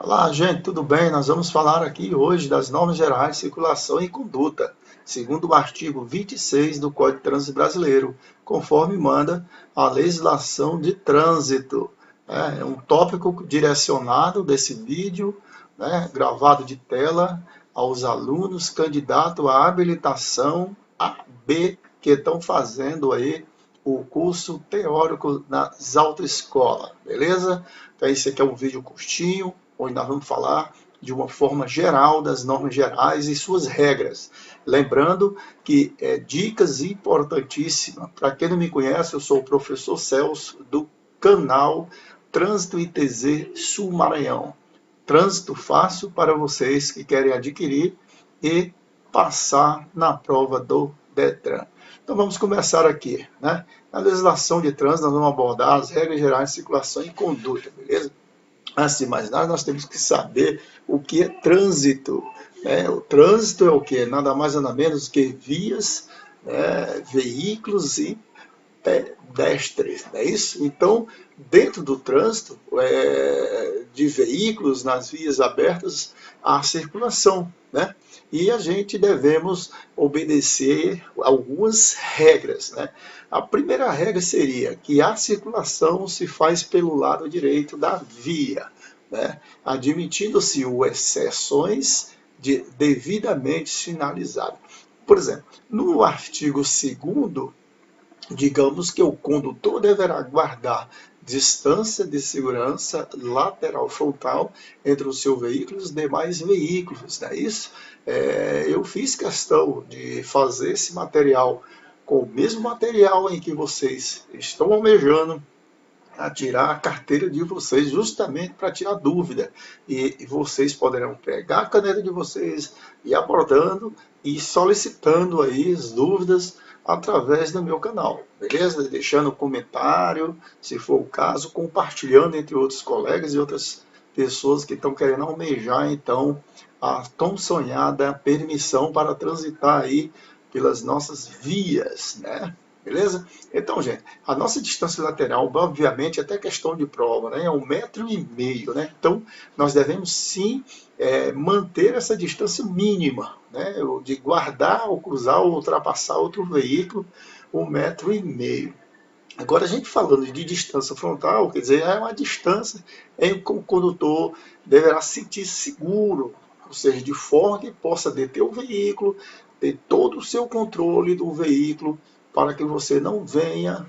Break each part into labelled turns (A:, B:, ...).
A: Olá, gente, tudo bem? Nós vamos falar aqui hoje das normas gerais de circulação e conduta, segundo o artigo 26 do Código de Trânsito Brasileiro, conforme manda a legislação de trânsito. É um tópico direcionado desse vídeo, gravado de tela, aos alunos candidatos à habilitação AB que estão fazendo aí o curso teórico nas autoescolas, beleza? Então esse aqui é um vídeo curtinho, onde nós vamos falar de uma forma geral das normas gerais e suas regras. Lembrando que dicas importantíssimas. Para quem não me conhece, eu sou o professor Celso do canal Trânsito ITZ Sul Maranhão. Trânsito fácil para vocês que querem adquirir e passar na prova do Detran. Então vamos começar aqui, né? Na legislação de trânsito nós vamos abordar as regras gerais de circulação e conduta, beleza? Antes de mais nada, nós temos que saber o que é trânsito. O trânsito é o que? Nada mais nada menos que vias, veículos e pedestres, não é isso? Então, dentro do trânsito de veículos nas vias abertas, há circulação, né? E a gente devemos obedecer algumas regras, né? A primeira regra seria que a circulação se faz pelo lado direito da via, né? Admitindo-se exceções devidamente sinalizadas. Por exemplo, no artigo 2º, digamos que o condutor deverá guardar distância de segurança lateral frontal entre o seu veículo e os demais veículos, não é isso? Eu fiz questão de fazer esse material com o mesmo material em que vocês estão almejando a tirar a carteira de vocês, justamente para tirar dúvida. E vocês poderão pegar a caneta de vocês e abordando e solicitando aí as dúvidas através do meu canal, beleza? Deixando comentário, se for o caso, compartilhando entre outros colegas e outras pessoas que estão querendo almejar, então, a tão sonhada permissão para transitar aí pelas nossas vias, né? Beleza? Então, gente, a nossa distância lateral, obviamente, é até questão de prova, né? É 1,5 m, né? Então, nós devemos sim manter essa distância mínima, né? De guardar, ou cruzar, ou ultrapassar outro veículo, 1,5 m. Agora, a gente falando de distância frontal, quer dizer, é uma distância em que o condutor deverá se sentir seguro, ou seja, de forma que possa deter o veículo, ter todo o seu controle do veículo, para que você não venha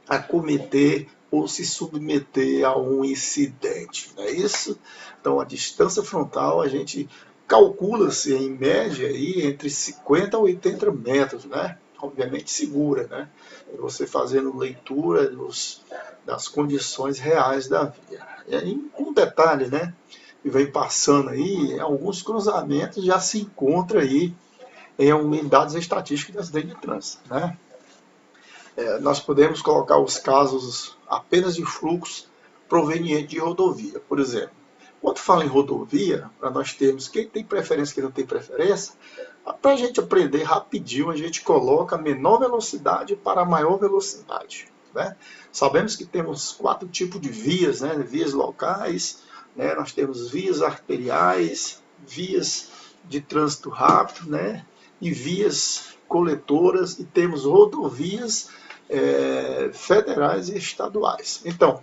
A: a cometer ou se submeter a um incidente, não é isso? Então, a distância frontal, a gente calcula-se em média aí entre 50 a 80 metros, né? Obviamente segura, né? Você fazendo leitura das condições reais da via. E aí, um detalhe, né? Que vem passando aí, alguns cruzamentos já se encontram aí em unidades estatísticas de acidente de trânsito, né? Nós podemos colocar os casos apenas de fluxo proveniente de rodovia, por exemplo. Quando fala em rodovia, para nós termos quem tem preferência e quem não tem preferência, para a gente aprender rapidinho, a gente coloca a menor velocidade para a maior velocidade, né? Sabemos que temos 4 tipos de vias, né? Vias locais, né? Nós temos vias arteriais, vias de trânsito rápido, né? E vias coletoras, e temos rodovias federais e estaduais. Então,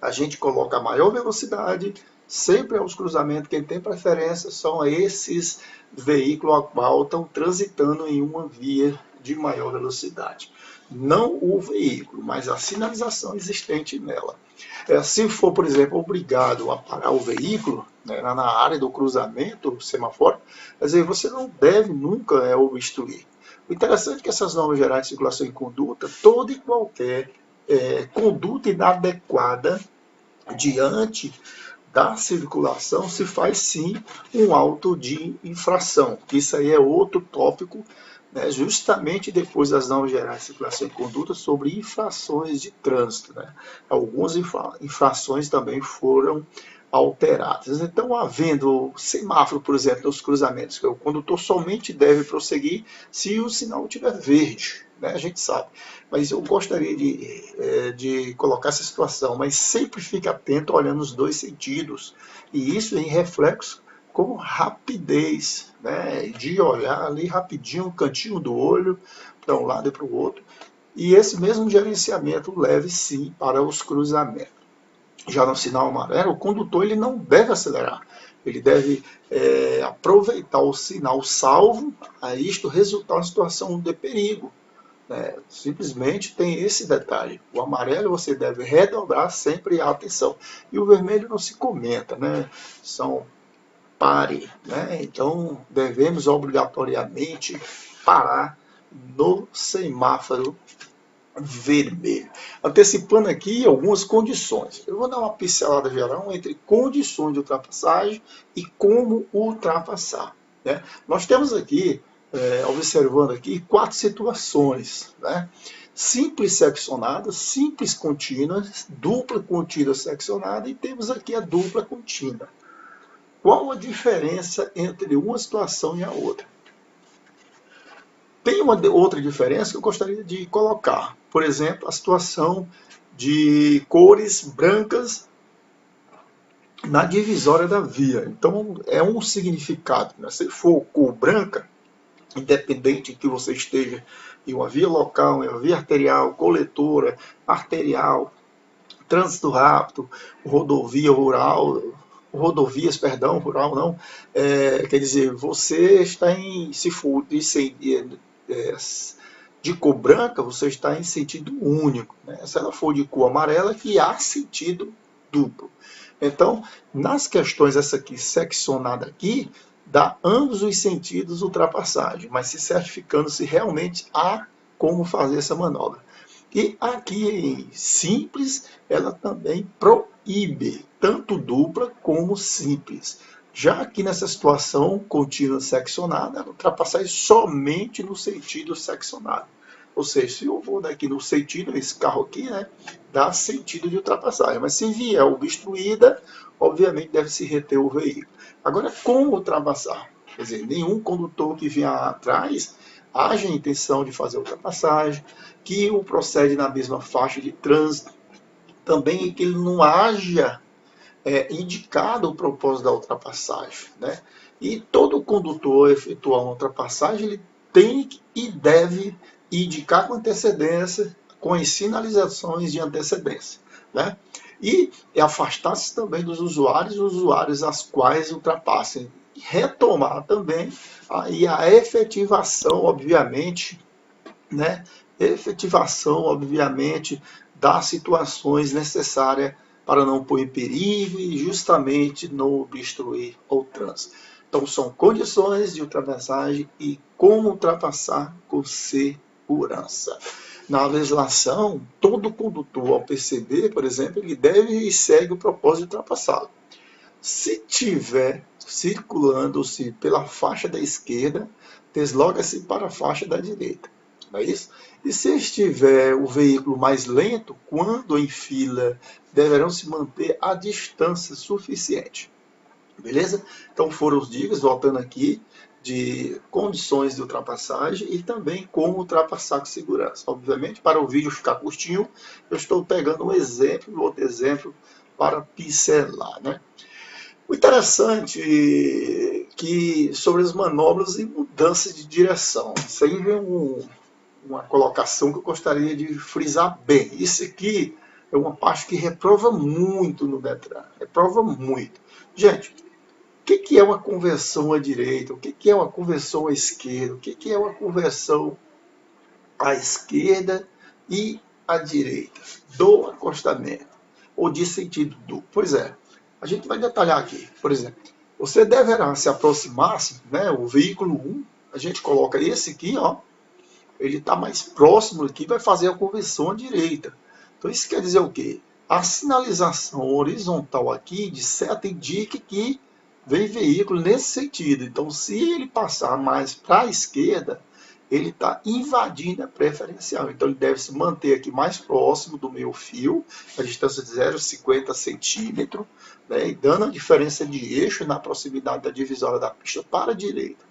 A: a gente coloca a maior velocidade, sempre aos cruzamentos, quem tem preferência são esses veículos a qual estão transitando em uma via de maior velocidade. Não o veículo, mas a sinalização existente nela. Se for, por exemplo, obrigado a parar o veículo, né, na área do cruzamento, sematório, quer dizer, você não deve nunca obstruir. O interessante é que essas normas gerais de circulação e conduta, toda e qualquer conduta inadequada diante da circulação se faz sim um auto de infração. Isso aí é outro tópico, né, justamente depois das normas gerais de circulação e conduta sobre infrações de trânsito, né? Algumas infrações também foram alteradas. Então, havendo semáforo, por exemplo, nos cruzamentos, que o condutor somente deve prosseguir se o sinal estiver verde, né? A gente sabe. Mas eu gostaria de colocar essa situação, mas sempre fique atento olhando os dois sentidos. E isso em reflexo com rapidez, né? De olhar ali rapidinho, um cantinho do olho, para um lado e para o outro. E esse mesmo gerenciamento leve sim para os cruzamentos. Já no sinal amarelo, o condutor ele não deve acelerar. Ele deve aproveitar o sinal salvo, a isto resultar em situação de perigo. Né? Simplesmente tem esse detalhe. O amarelo você deve redobrar sempre a atenção. E o vermelho não se comenta, né? São pare, né? Então devemos obrigatoriamente parar no semáforo vermelho. Antecipando aqui algumas condições. Eu vou dar uma pincelada geral entre condições de ultrapassagem e como ultrapassar. Né? Nós temos aqui, observando aqui, 4 situações. Né? Simples seccionada, simples contínua, dupla contínua seccionada e temos aqui a dupla contínua. Qual a diferença entre uma situação e a outra? Tem uma outra diferença que eu gostaria de colocar. Por exemplo, a situação de cores brancas na divisória da via. Então, é um significado. Né? Se for cor branca, independente que você esteja em uma via local, uma via arterial, coletora, arterial, trânsito rápido, rodovia rural, rodovias, perdão, rural não, quer dizer, você está em, se for de cor branca, você está em sentido único. Né? Se ela for de cor amarela, que há sentido duplo. Então, nas questões, essa aqui, seccionada aqui, dá ambos os sentidos ultrapassagem, mas se certificando se realmente há como fazer essa manobra. E aqui em simples, ela também proíbe, tanto dupla como simples. Já aqui nessa situação contínua seccionada, ela ultrapassagem somente no sentido seccionado. Ou seja, se eu vou daqui no sentido, esse carro aqui, né, dá sentido de ultrapassagem. Mas se vier obstruída, obviamente deve se reter o veículo. Agora, como ultrapassar? Quer dizer, nenhum condutor que vier atrás haja a intenção de fazer ultrapassagem, que o procede na mesma faixa de trânsito, também que ele não haja indicado o propósito da ultrapassagem. Né? E todo condutor efetuar uma ultrapassagem, ele tem e deve indicar com antecedência, com as sinalizações de antecedência. Né? E afastar-se também dos usuários às quais ultrapassem. E retomar também aí a efetivação, obviamente, né? Efetivação, obviamente, das situações necessárias para não pôr em perigo e justamente não obstruir o trânsito. Então, são condições de ultrapassagem e como ultrapassar com segurança. Na legislação, todo condutor, ao perceber, por exemplo, ele deve e segue o propósito de ultrapassá-lo. Se tiver circulando-se pela faixa da esquerda, desloca-se para a faixa da direita. Não é isso? E se estiver o veículo mais lento, quando em fila, deverão se manter a distância suficiente. Beleza? Então foram os dicas, voltando aqui, de condições de ultrapassagem e também como ultrapassar com segurança. Obviamente, para o vídeo ficar curtinho, eu estou pegando um exemplo, outro exemplo, para pincelar. Né? O interessante é que sobre as manobras e mudanças de direção. Isso aí é uma colocação que eu gostaria de frisar bem. Isso aqui é uma parte que reprova muito no Detran. Reprova muito. Gente, o que é uma conversão à direita? O que é uma conversão à esquerda? O que é uma conversão à esquerda e à direita do acostamento? Ou de sentido duplo? Pois é, a gente vai detalhar aqui. Por exemplo, você deverá se aproximar, né, o veículo 1, a gente coloca esse aqui, ó, ele está mais próximo aqui, vai fazer a conversão à direita. Então isso quer dizer o quê? A sinalização horizontal aqui, de seta, indica que vem veículo nesse sentido. Então se ele passar mais para a esquerda, ele está invadindo a preferencial. Então ele deve se manter aqui mais próximo do meu fio, a distância de 0,50 centímetros, né, e dando a diferença de eixo na proximidade da divisória da pista para a direita.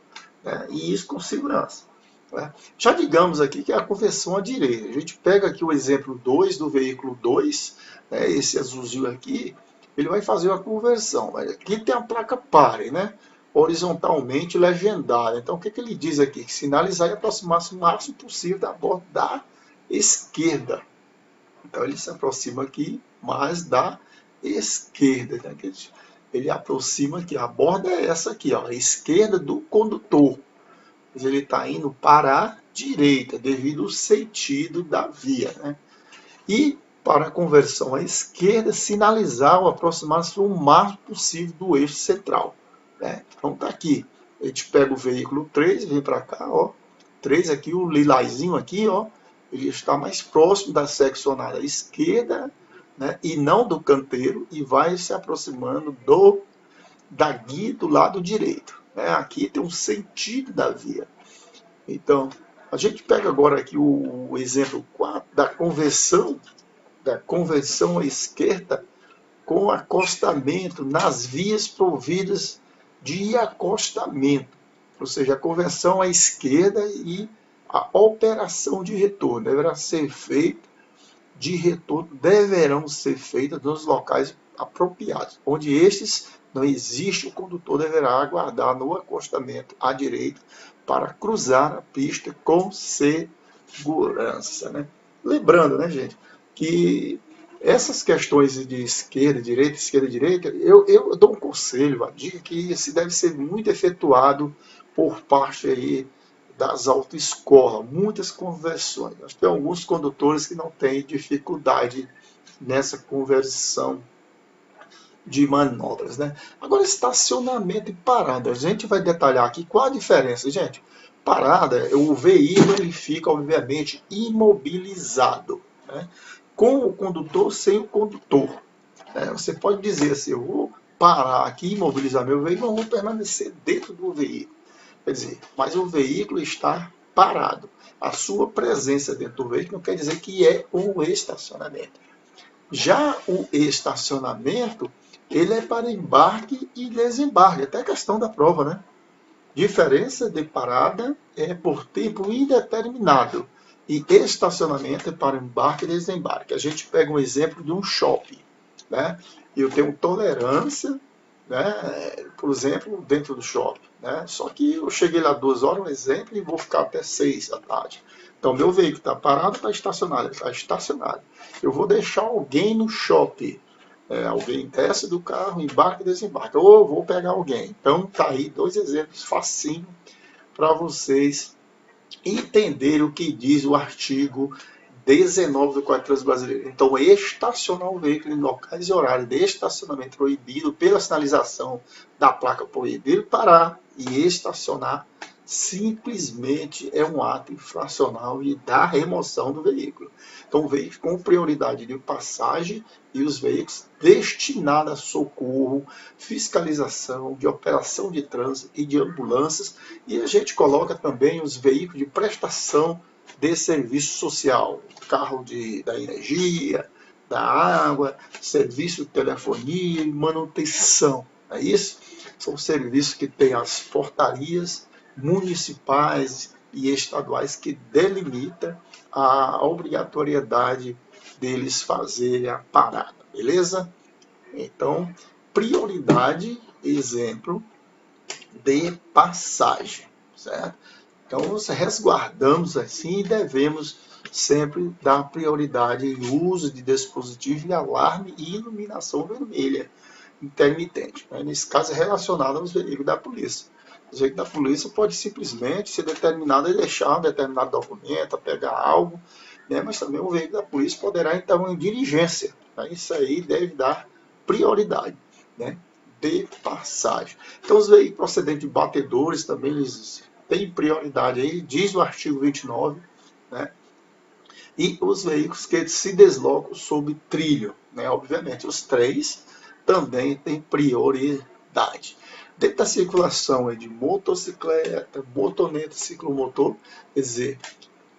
A: Né, e isso com segurança. né? Já digamos aqui que é a conversão à direita. A gente pega aqui o exemplo 2 do veículo 2, né, esse azulzinho aqui, ele vai fazer uma conversão. Aqui tem a placa pare, né? Horizontalmente legendada. Então, o que ele diz aqui? Que sinalizar e aproximar-se o máximo possível da borda da esquerda. Então, ele se aproxima aqui mais da esquerda. Né? Ele aproxima aqui. A borda é essa aqui, ó, a esquerda do condutor. Mas ele está indo para a direita, devido ao sentido da via. Né? E, para a conversão à esquerda, sinalizar ou aproximar-se o máximo possível do eixo central. Né? Então, está aqui. A gente pega o veículo 3, vem para cá, ó. 3 aqui, o lilazinho aqui, ó. Ele está mais próximo da seccionada esquerda, né? E não do canteiro, e vai se aproximando da guia do lado direito. Né? Aqui tem um sentido da via. Então, a gente pega agora aqui o exemplo 4 da conversão à esquerda com acostamento nas vias providas de acostamento, ou seja, a conversão à esquerda e a operação de retorno deverão ser feitas nos locais apropriados, onde estes não existe, o condutor deverá aguardar no acostamento à direita para cruzar a pista com segurança. Né? Lembrando, né, gente, que essas questões de esquerda e direita, eu dou um conselho, uma dica que se deve ser muito efetuado por parte aí das autoescolas, muitas conversões. Nós temos alguns condutores que não têm dificuldade nessa conversão de manobras. Né? Agora, estacionamento e parada. A gente vai detalhar aqui qual a diferença, gente. Parada, o veículo ele fica, obviamente, imobilizado, né? Com o condutor, sem o condutor. Né? Você pode dizer assim, eu vou parar aqui, imobilizar meu veículo, eu vou permanecer dentro do veículo. Quer dizer, mas o veículo está parado. A sua presença dentro do veículo não quer dizer que é um estacionamento. Já o estacionamento, ele é para embarque e desembarque, até a questão da prova, né? Diferença de parada é por tempo indeterminado e estacionamento é para embarque e desembarque. A gente pega um exemplo de um shopping, né? Eu tenho tolerância, né? Por exemplo, dentro do shopping, né? Só que eu cheguei lá 2 horas, um exemplo, e vou ficar até 6 da tarde. Então, meu veículo está parado, está estacionado, ele está estacionado. Eu vou deixar alguém no shopping. Alguém desce do carro, embarca e desembarca. Ou eu vou pegar alguém. Então, tá aí 2 exemplos facinho para vocês entenderem o que diz o artigo 19 do Código de Trânsito Brasileiro. Então, estacionar o veículo em locais e horários de estacionamento proibido pela sinalização da placa proibido parar e estacionar simplesmente é um ato infracional e da remoção do veículo. Então, veículos com prioridade de passagem e os veículos destinados a socorro, fiscalização, de operação de trânsito e de ambulâncias. E a gente coloca também os veículos de prestação de serviço social, carro da energia, da água, serviço de telefonia e manutenção. É isso? São serviços que têm as portarias municipais e estaduais que delimita a obrigatoriedade deles fazerem a parada, beleza? Então, prioridade, exemplo de passagem, certo? Então, nós resguardamos assim e devemos sempre dar prioridade em uso de dispositivo de alarme e iluminação vermelha intermitente. Né? Nesse caso, é relacionado aos veículos da polícia. O veículo da polícia pode simplesmente ser determinado a deixar um determinado documento, a pegar algo, né? Mas também o veículo da polícia poderá então em diligência. Né? Isso aí deve dar prioridade, né? De passagem. Então, os veículos procedentes de batedores também eles têm prioridade aí, diz o artigo 29, né? E os veículos que se deslocam sob trilho, né? Obviamente, os 3 também têm prioridade. Dentro da circulação de motocicleta, motoneta, ciclomotor, quer dizer,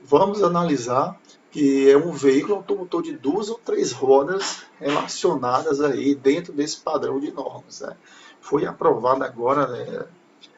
A: vamos analisar que é um veículo automotor de 2 ou 3 rodas relacionadas aí dentro desse padrão de normas. Né? Foi aprovado agora, né,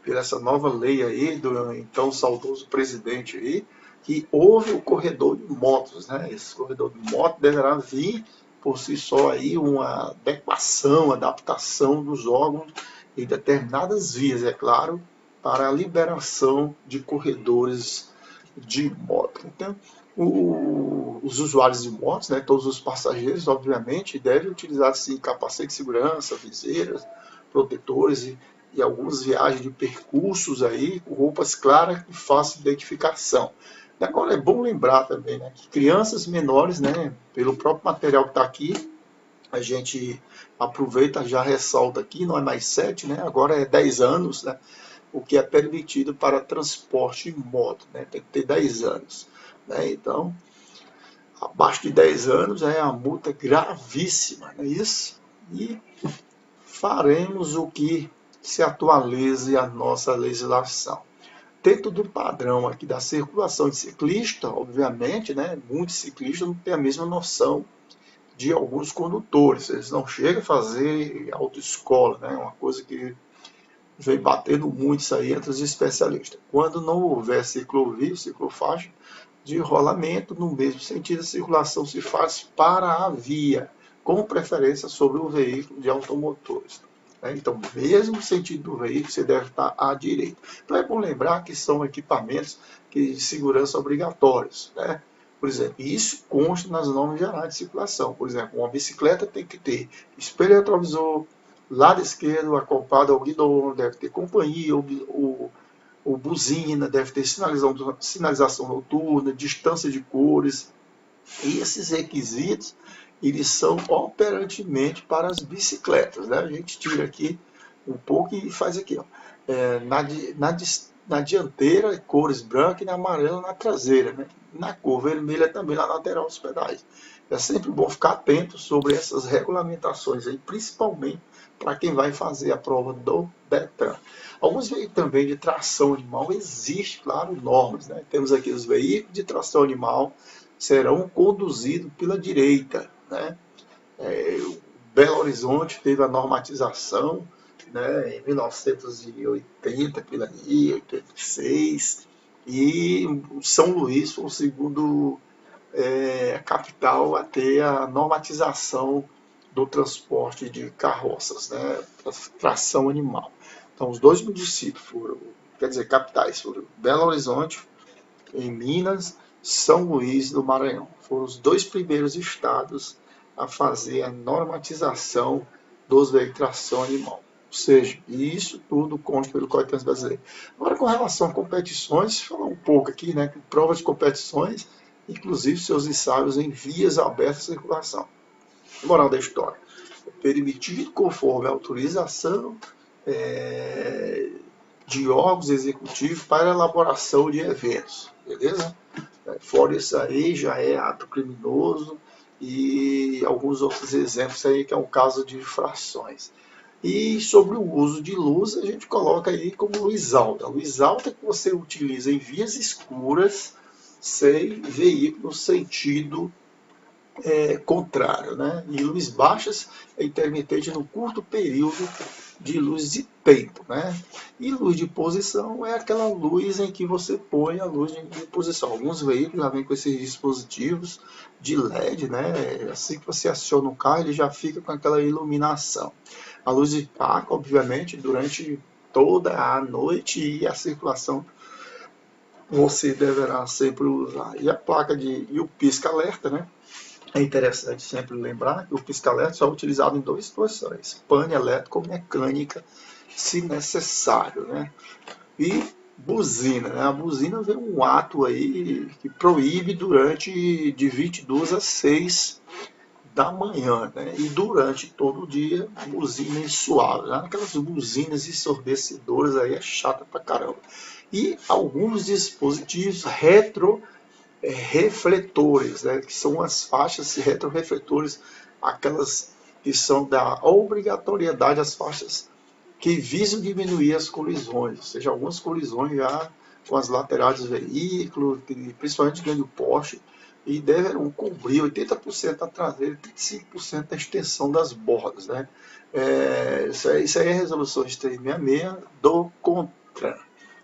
A: por essa nova lei aí do então saudoso presidente aí, que houve o corredor de motos, né? Esse corredor de motos deverá vir por si só aí uma adequação, adaptação dos órgãos em determinadas vias, é claro, para a liberação de corredores de moto. Então, os usuários de motos, né, todos os passageiros, obviamente, devem utilizar sim, capacete de segurança, viseiras, protetores e algumas viagens de percursos aí com roupas claras e fácil de identificação. Agora é bom lembrar também, né, que crianças menores, né, pelo próprio material que está aqui, a gente aproveita, já ressalta aqui, não é mais 7, né, agora é 10 anos, né, o que é permitido para transporte em moto, né, tem que ter 10 anos. Né, então, abaixo de 10 anos é uma multa gravíssima, não é isso? E faremos o que se atualize a nossa legislação. Dentro do padrão aqui da circulação de ciclista, obviamente, né, muitos ciclistas não têm a mesma noção de alguns condutores. Eles não chegam a fazer autoescola, né, uma coisa que vem batendo muito isso aí entre os especialistas. Quando não houver ciclovia, ciclofaixa, de rolamento, no mesmo sentido, a circulação se faz para a via, com preferência sobre o veículo de automotores. Então, mesmo sentido do veículo, você deve estar à direita. Então, é bom lembrar que são equipamentos de segurança obrigatórios. Né? Por exemplo, isso consta nas normas gerais de circulação. Por exemplo, uma bicicleta tem que ter espelho retrovisor, lado esquerdo acoplado ao guidão, deve ter companhia, o buzina, deve ter sinalização noturna, distância de cores. E esses requisitos, eles são operantemente para as bicicletas. Né? A gente tira aqui um pouco e faz aqui. Ó. Na dianteira, cores branca e na amarela na traseira. Né? Na cor vermelha também na lateral dos pedais. É sempre bom ficar atento sobre essas regulamentações, aí, principalmente para quem vai fazer a prova do Detran. Alguns veículos também de tração animal, existe, claro, normas. Né? Temos aqui os veículos de tração animal, serão conduzidos pela direita. Né? Belo Horizonte teve a normatização, né, em 1980, pela aí, 86, e São Luís foi o segundo capital a ter a normatização do transporte de carroças, né, tração animal. Então, os dois municípios foram, quer dizer, capitais, foram Belo Horizonte, em Minas, São Luís do Maranhão. Foram os dois primeiros estados a fazer a normatização dos veículos de tração animal. Ou seja, isso tudo consta pelo Código de Trânsito Brasileiro. Agora, com relação a competições, falar um pouco aqui, né, provas de competições, inclusive seus ensaios em vias abertas de circulação. Moral da história. É permitido conforme a autorização de órgãos executivos para elaboração de eventos, beleza? Fora isso aí, já é ato criminoso e alguns outros exemplos aí, que é um caso de infrações. E sobre o uso de luz, a gente coloca aí como luz alta. A luz alta que você utiliza em vias escuras, sem veículo sentido contrário, né? E luz baixas é intermitente no curto período de luz de tempo, né? E luz de posição é aquela luz em que você põe a luz de posição. Alguns veículos já vêm com esses dispositivos de LED, né? Assim que você aciona o carro, ele já fica com aquela iluminação. A luz de placa, obviamente, durante toda a noite e a circulação você deverá sempre usar. E a placa e o pisca-alerta, né? É interessante sempre lembrar que o pisca-alerta só é utilizado em duas situações, pane elétrica ou mecânica, se necessário. Né? E buzina. Né? A buzina vem um ato aí que proíbe durante de 22 às 6 da manhã. Né? E durante todo o dia, buzina suave. Né? Aquelas buzinas ensurdecedoras aí é chata pra caramba. E alguns dispositivos refletores, né, que são as faixas retrorefletores, aquelas que são da obrigatoriedade, as faixas que visam diminuir as colisões, ou seja, algumas colisões já com as laterais dos veículos, principalmente de grande porte, e devem cobrir 80% a traseira e 35% a extensão das bordas. Né? Isso aí é a resolução 366 do DETRAN.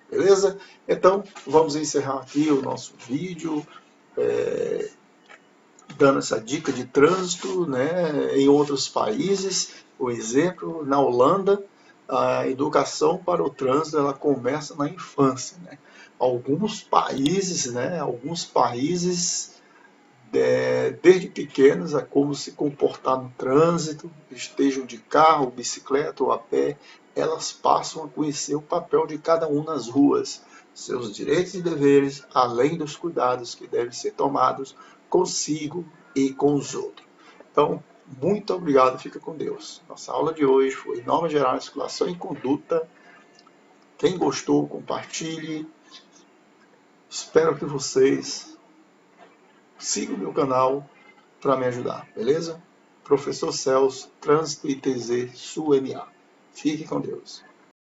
A: Beleza? Então, vamos encerrar aqui o nosso vídeo, dando essa dica de trânsito, né, em outros países. Por exemplo, na Holanda, a educação para o trânsito ela começa na infância, né? Alguns países, desde pequenos, a como se comportar no trânsito, estejam de carro, bicicleta ou a pé, elas passam a conhecer o papel de cada um nas ruas, seus direitos e deveres, além dos cuidados que devem ser tomados consigo e com os outros. Então, muito obrigado, fica com Deus. Nossa aula de hoje foi Normas Gerais de Circulação e Conduta. Quem gostou, compartilhe. Espero que vocês sigam o meu canal para me ajudar, beleza? Professor Celso, Trânsito ITZ Sul MA. Fique com Deus.